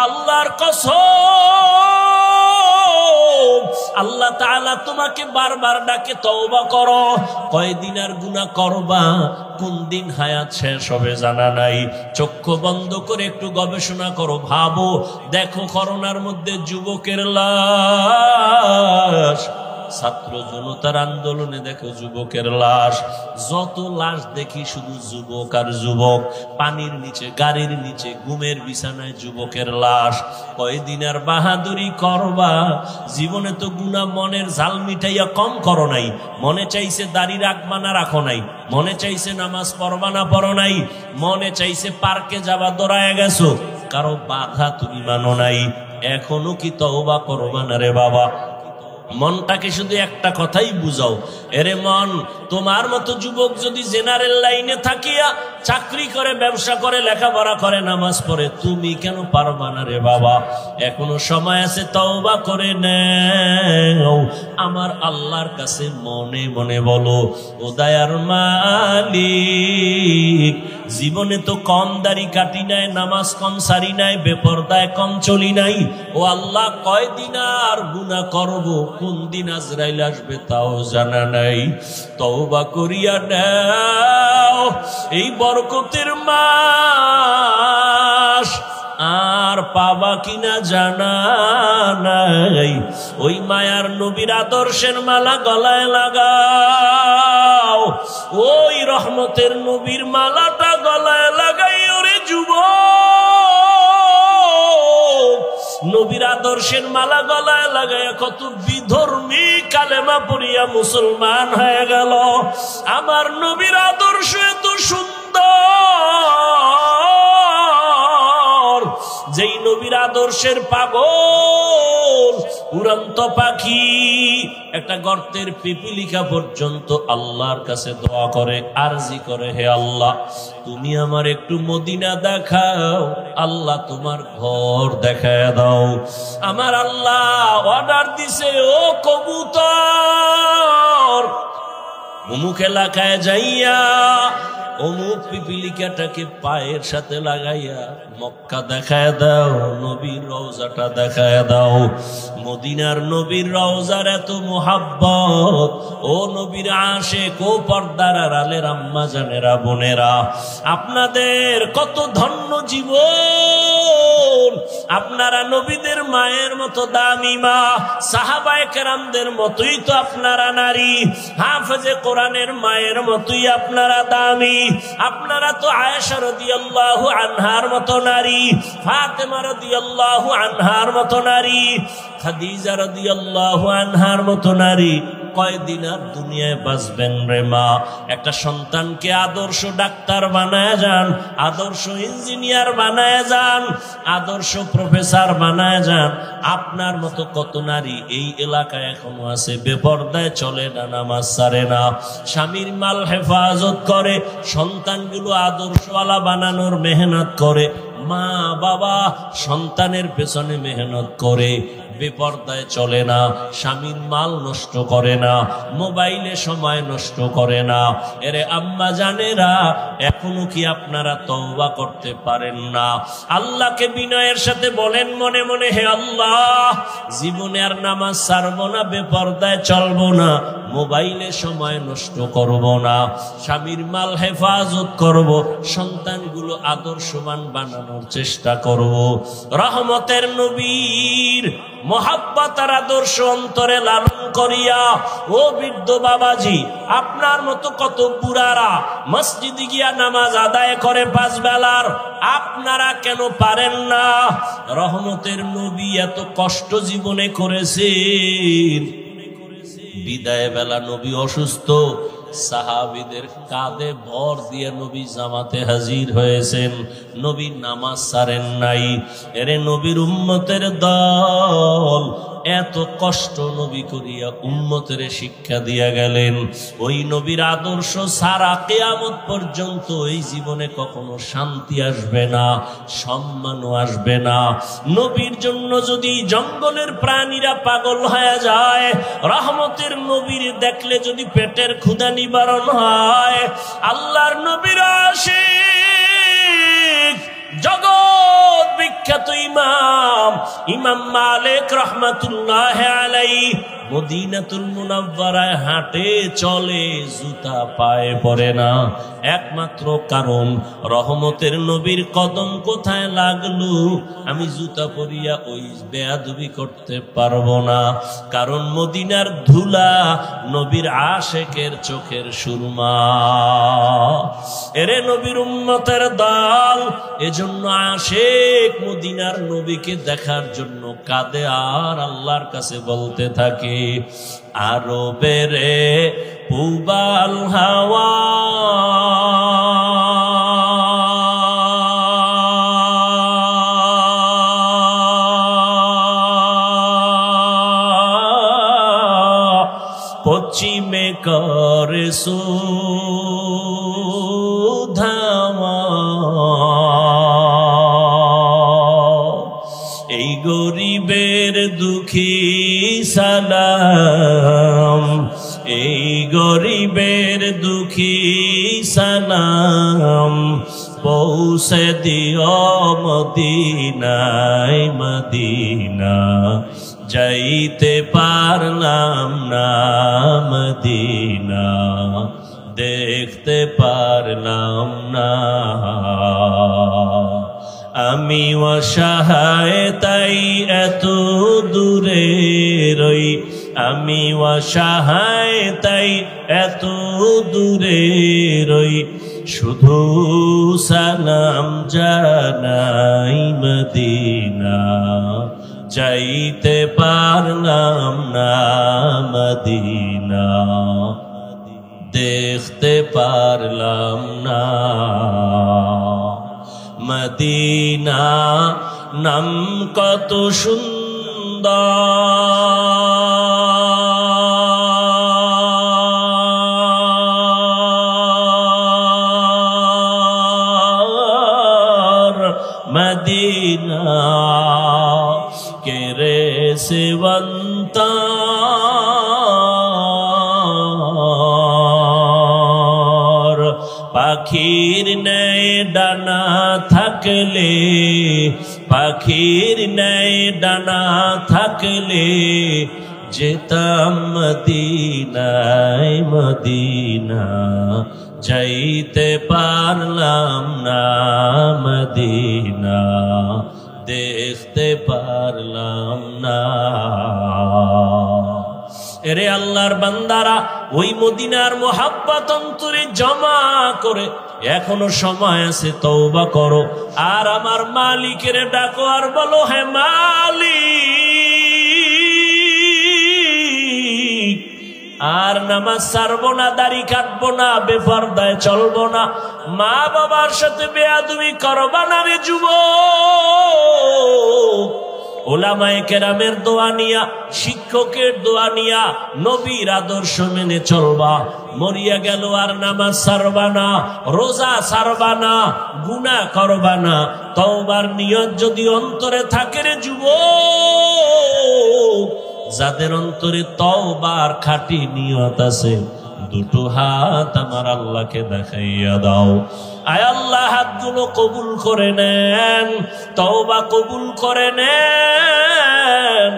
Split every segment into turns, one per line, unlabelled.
আল্লাহর কসম, আল্লাহ তাআলা তোমাকে বারবার ডাকে তওবা করো। কয়দিন আর গুনাহ করবা, কোন দিন হায়াত শেষ হবে জানা নাই। চক্ষু বন্ধ করে একটু গবেষণা করো, ভাবো, দেখো করোনার মধ্যে যুবকের লাশ, ছাত্র জনতার আন্দোলনে দেখো যুবকের লাশ, যত লাশ দেখি শুধু যুবক আর যুবক, পানির নিচে, গাড়ির নিচে, ঘুমের বিছানায় যুবকের লাশ। কয়দিন আর বাহাদুরি করবা? জীবনে তো গুনাহ মনের ঝাল মিটাইয়া কম করো নাই। মনে চাইছে দাড়ি রাখবা না রাখো নাই, মনে চাইছে নামাজ পড়বা না পড়ো নাই, মনে চাইছে পার্কে যাবা দৌড়ায় গেছো, কারো বাধা তুমি মানো নাই। এখনো কি তওবা করবা না রে বাবা? মনটাকে শুধু একটা কথাই বুঝাও, এরে মন, তোমার মতো যুবক যদি জেনারেল লাইনে থাকিয়া চাকরি করে, ব্যবসা করে, লেখাপড়া করে, নামাজ পড়ে, তুমি কেন পারবা না রে বাবা? এখনো সময় আছে, তওবা করে নাও। আমার আল্লাহর কাছে মনে মনে বলো, ও দয়ার মালিক, জীবনে তো কম দাড়ি কাটি নাই, নামাজ কম সারি নাই, বেপরদায় কম চলি নাই। ও আল্লাহ, কয়দিন আর গুনাহ করব, কোন দিন আজরাইল আসবে তাও জানা নাই। তওবা করিয়া নাও, এই বরকতের মাস আর পাবা কিনা জানা নাই। ওই মায়ার নবীর আদর্শের মালা গলায় লাগাও, ওই রহমতের নবীর মালাটা গলায় লাগাই। ওরে যুবক, নবীর আদর্শের মালা গলায় লাগায় কত বিধর্মী কালেমা পড়িয়া মুসলমান হয়ে গেল। আমার নবীর আদর্শ এত সুন্দর, যেই নবীর আদর্শের পাগল উড়ন্ত পাখি একটা গর্তের পিপিলিকা পর্যন্ত আল্লাহর কাছে দোয়া করে, আরজি করে, হে আল্লাহ, তুমি আমার একটু মদিনা দেখাও, আল্লাহ তোমার ঘর দেখায় দাও। আমার আল্লাহ অর্ডার দিছে, ও কবুতর, অমুক এলাকায় যাইয়া অমুক পিপিলিকাটাকে পায়ের সাথে লাগাইয়া মক্কা দেখায় দাও, নবীর রওজাটা দেখায় দাও। মদিনার নবীর রওজার এত মোহাব্বত, ও নবীর আশিক, ও পর্দার আড়ালের আম্মা জানেরা, বোনেরা, আপনাদের কত ধন্য জীবন। আপনারা নবীদের মায়ের মতো দামি মা, সাহাবায়ে কেরামদের মতোই তো আপনারা নারী, হাফেজে কোরআনের মায়ের মতোই আপনারা দামি। আপনারা তো আয়েশা রাদিয়াল্লাহু আনহার মতো নারী, ফাতেমা রাদিয়াল্লাহু আনহার মতো নারী, খাদিজা রাদিয়াল্লাহু আনহার মতো নারী। কয়দিন আর দুনিয়ায় বাঁচবেন রে মা? একটা সন্তানকে আদর্শ ডাক্তার বানায় যান, আদর্শ ইঞ্জিনিয়ার বানায় যান, আদর্শ প্রফেসর বানায় যান। আপনার মতো কত নারী এই এলাকায় এখনো আছে, বেপরদায় চলে না, নামাজ ছাড়ে না, স্বামীর মাল হেফাজত করে, সন্তানগুলো আদর্শওয়ালা বানানোর মেহনত করে, মা বাবা সন্তানের পেছনে মেহনত করে, বেপরদায় চলে না, স্বামীর মাল নষ্ট করে না, মোবাইলে সময় নষ্ট করে না। এরে আম্মা জানেরা, এখনো কি আপনারা তওবা করতে পারেন না? আল্লাহকে বিনয়ের সাথে বলেন মনে মনে, হে আল্লাহ, জীবনে আর নামাজ ছাড়বো না, বেপরদায় চলবো না, মোবাইলে সময় নষ্ট করব না, স্বামীর মাল হেফাজত করব, সন্তানগুলো আদর্শবান বানানোর চেষ্টা করব। রহমতের নবীর মোহাব্বত আর আদর্শ অন্তরে লালন করিয়া, ও বৃদ্ধ বাবাজি, আপনার মতো কত বুড়ারা মসজিদে গিয়া নামাজ আদায় করে 5 বেলার, আপনারা কেন পারেন না? রহমতের নবী এত কষ্ট জীবনে করেছেন, বিদায় বেলা নবী অসুস্থ, সাহাবীদের কাঁধে ভর দিয়ে নবী জামাতে হাজির হয়েছেন, নবী নামাজ ছাড়েন নাই। এরে নবীর উম্মতের দল এত কষ্ট নবী করিয়া উম্মতের শিক্ষা দিয়া গেলেন। ওই নবীর আদর্শ সারা কিয়ামত পর্যন্ত এই জীবনে কখনো শান্তি আসবে না, সম্মানও আসবে না। নবীর জন্য যদি জঙ্গলের প্রাণীরা পাগল হয়ে যায়, রহমতের নবীর দেখলে যদি পেটের ক্ষুধা নিবারণ হয়, আল্লাহর নবীর আশিক জগৎ বিখ্যাত ইমাম ইমাম মালিক রাহমাতুল্লাহ আলাইহি মদিনাতুল মুনাওয়ারায় হাঁটে চলে, জুতা পায়ে পড়ে না। একমাত্র কারণ রহমতের নবীর কদম কোথায় লাগলো, আমি জুতা পরিয়া ওই বেয়াদবি করতে পারবো না। কারণ মদিনার ধুলা নবীর আশেকের চোখের সুরমা। এরে নবীর উম্মতের দল, এজন্য আশেক মদিনার নবীকে দেখার জন্য কাঁদে আর আল্লাহর কাছে বলতে থাকে, আরবেরে পুবাল হাওয়া পশ্চিমে করে সুধামা, এই গরিবের দুঃখী সালাম, এই গরিবের দুঃখী সালাম, পৌঁছে দিও মদিনায় মদিনা, যাইতে পারলাম না মদিনা, দেখতে পারলাম না। আমি অসহায় তাই এত দূরে রই, আমি অসহায় তাই এত দূরে রই, শুধু সালাম জানাই মদিনা, যাইতে পারলাম না মদিনা, দেখতে পারলাম না মদিনা। নাম কত সুন্দর মদিনা, কেরে সেবন্তা পাখির ন্যায় ডানা থাকলে, পাখির ন্যায় ডানা থাকলে, যেতাম মদিনায় মদিনা, যাইতে পারলাম না মদিনা, দেখতে পারলাম না। এরে আল্লাহর বান্দারা, ওই মদিনার মোহাব্বত অন্তরে জমা করে এখনো সময় আছে, তওবা করো আর আমার মালিকের ডাকো আর বলো, হে মালিক, আর নামাজ ছাড়বো না, দাড়ি কাটবো না, বেপরদায় চলবো না, মা বাবার সাথে বেয়াদবি করবা না রে যুবক। ওলামায়ে কেরামের দোয়া নিয়া, শিক্ষকের দোয়া নিয়া নবীর আদর্শ মেনে চলবা। মরিয়া গেল আর নামাজ ছাড়বা না, রোজা ছাড়বা না, গুনাহ করবা না। তওবার নিয়ত যদি অন্তরে থাকে রে যুবক, যাদের অন্তরে তওবার খাঁটি নিয়ত আছে, দুটো হাত আমার আল্লাহকে দেখাইয়া দাও। আয় আল্লাহ, হাতগুলো কবুল করে নেন, তওবা কবুল করে নেন,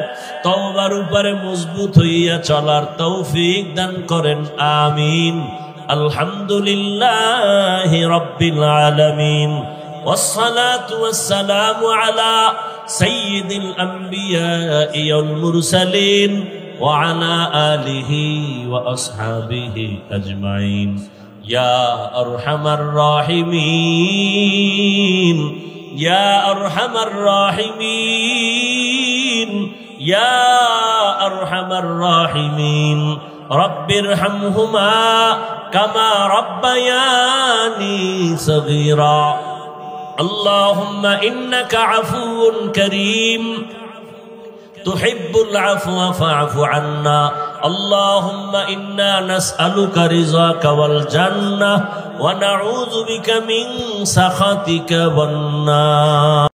তওবার উপরে মজবুত হইয়া চলার তৌফিক দান করেন, আমিন। আলহামদুলিল্লাহি রাব্বিল আলামিন, والصلاة والسلام على سيد الأنبياء والمرسلين وعلى آله وأصحابه أجمعين يا أرحم الراحمين يا أرحم الراحمين يا أرحم الراحمين رب ارحمهما كما ربياني صغيرا اللهم إنك عفو كريم تحب العفو فاعف عنا اللهم إنا نسألك رضاك والجنة ونعوذ بك من سخطك والنار.